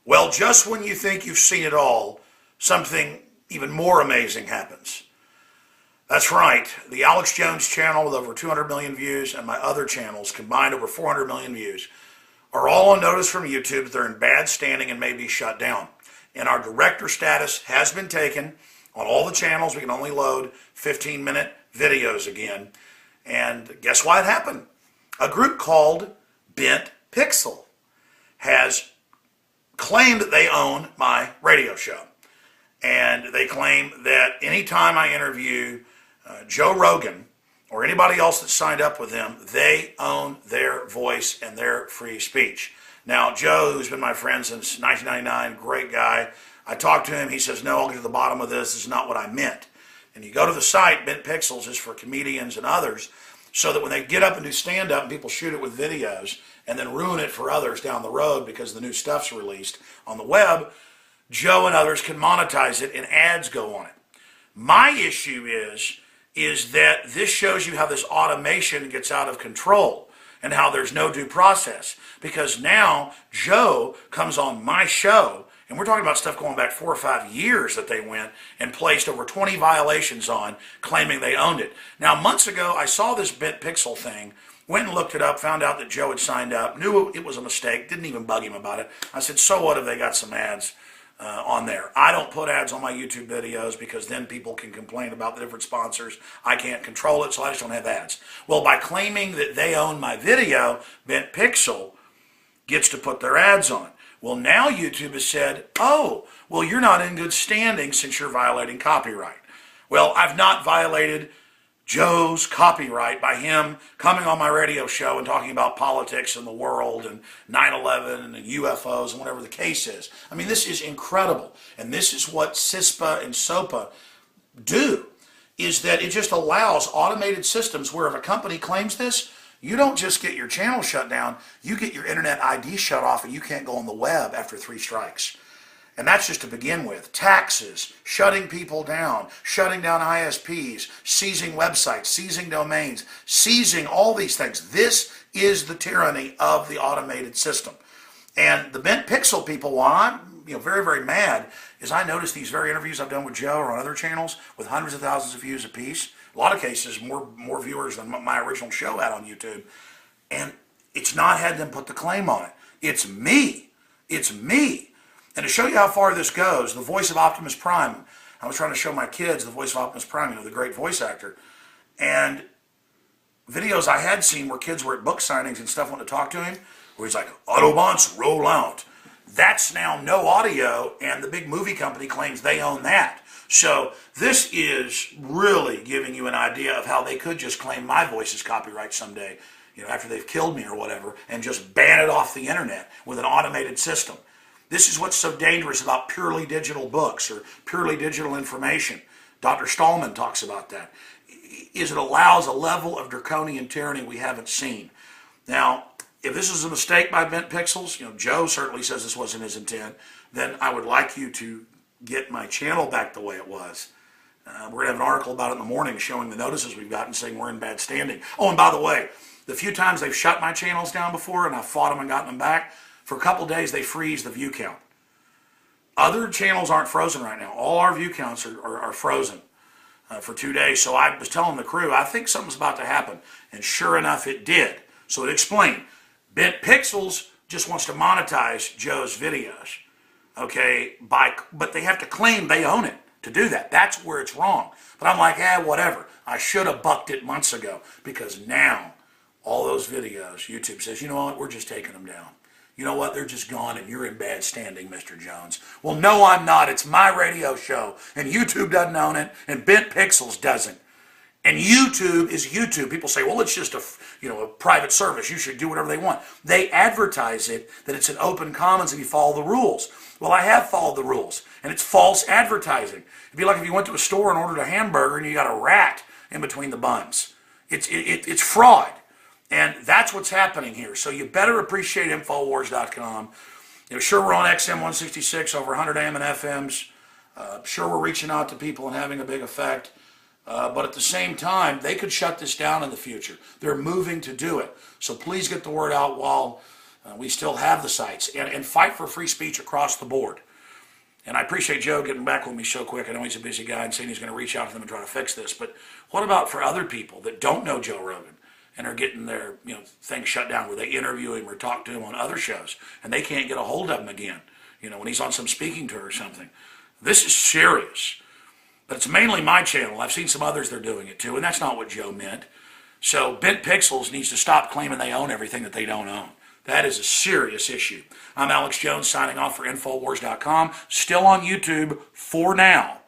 Well, just when you think you've seen it all, something even more amazing happens. That's right, the Alex Jones channel with over 200 million views and my other channels combined over 400 million views are all on notice from YouTube that they're in bad standing and may be shut down. And our director status has been taken. On all the channels, we can only load 15-minute videos again. And guess why it happened? A group called Bent Pixel has claimed that they own my radio show. And they claim that anytime I interview Joe Rogan or anybody else that signed up with them, they own their voice and their free speech. Now, Joe, who's been my friend since 1999, great guy. I talked to him. He says, no, I'll get to the bottom of this. This is not what I meant. And you go to the site, Bent Pixels is for comedians and others, so that when they get up and do stand-up and people shoot it with videos and then ruin it for others down the road because the new stuff's released on the web, Joe and others can monetize it and ads go on it. My issue is that this shows you how this automation gets out of control and how there's no due process. Because now Joe comes on my show, and we're talking about stuff going back 4 or 5 years that they went and placed over 20 violations on, claiming they owned it. Now, months ago, I saw this Bent Pixel thing, went and looked it up, found out that Joe had signed up, knew it was a mistake, didn't even bug him about it. I said, so what if they got some ads on there? I don't put ads on my YouTube videos because then people can complain about the different sponsors. I can't control it, so I just don't have ads. Well, by claiming that they own my video, Bent Pixel gets to put their ads on. Well, now YouTube has said, oh, well, you're not in good standing since you're violating copyright. Well, I've not violated Joe's copyright by him coming on my radio show and talking about politics and the world and 9/11 and UFOs and whatever the case is. I mean, this is incredible. And this is what CISPA and SOPA do, is that it just allows automated systems where if a company claims this, you don't just get your channel shut down, you get your internet ID shut off and you can't go on the web after 3 strikes. And that's just to begin with. Taxes, shutting people down, shutting down ISPs, seizing websites, seizing domains, seizing all these things. This is the tyranny of the automated system. And the Bent Pixel people, why I'm very, very mad, is I noticed these very interviews I've done with Joe or on other channels with hundreds of thousands of views apiece. A lot of cases, more viewers than my original show had on YouTube. And it's not had them put the claim on it. It's me. It's me. And to show you how far this goes, the voice of Optimus Prime, I was trying to show my kids the voice of Optimus Prime, the great voice actor. And videos I had seen where kids were at book signings and stuff wanting to talk to him, where he's like, Autobots, roll out. That's now no audio, and the big movie company claims they own that. So this is really giving you an idea of how they could just claim my voice as copyright someday, after they've killed me or whatever, and just ban it off the internet with an automated system. This is what's so dangerous about purely digital books or purely digital information. Dr. Stallman talks about that. Is it allows a level of draconian tyranny we haven't seen. Now, if this is a mistake by Bent Pixels, Joe certainly says this wasn't his intent, then I would like you to get my channel back the way it was. We're going to have an article about it in the morning showing the notices we've gotten saying we're in bad standing. Oh, and by the way, the few times they've shut my channels down before and I've fought them and gotten them back, for a couple days, they freeze the view count. Other channels aren't frozen right now. All our view counts are frozen for 2 days. So I was telling the crew, I think something's about to happen. And sure enough, it did. So it explained. Bent Pixels just wants to monetize Joe's videos. Okay, but they have to claim they own it to do that. That's where it's wrong. But I'm like, whatever. I should have bucked it months ago because now all those videos, YouTube says, you know what, we're just taking them down. You know what, they're just gone and you're in bad standing, Mr. Jones. Well, no, I'm not. It's my radio show. And YouTube doesn't own it and Bent Pixels doesn't. And YouTube is YouTube. People say, well, it's just a private service. You should do whatever they want. They advertise it that it's an open commons and you follow the rules. Well, I have followed the rules, and it's false advertising. It'd be like if you went to a store and ordered a hamburger and you got a rat in between the buns. It's fraud. And that's what's happening here. So you better appreciate Infowars.com. Sure, we're on XM 166, over 100 AM and FMs. Sure, we're reaching out to people and having a big effect. But at the same time, they could shut this down in the future. They're moving to do it. So please get the word out while We still have the sites, and fight for free speech across the board. And I appreciate Joe getting back with me so quick. I know he's a busy guy and saying he's going to reach out to them and try to fix this. But what about for other people that don't know Joe Rogan and are getting their things shut down where they interview him or talk to him on other shows and they can't get a hold of him again, when he's on some speaking tour or something? This is serious. But it's mainly my channel. I've seen some others that are doing it too, and that's not what Joe meant. So Bent Pixels needs to stop claiming they own everything that they don't own. That is a serious issue. I'm Alex Jones signing off for Infowars.com. Still on YouTube for now.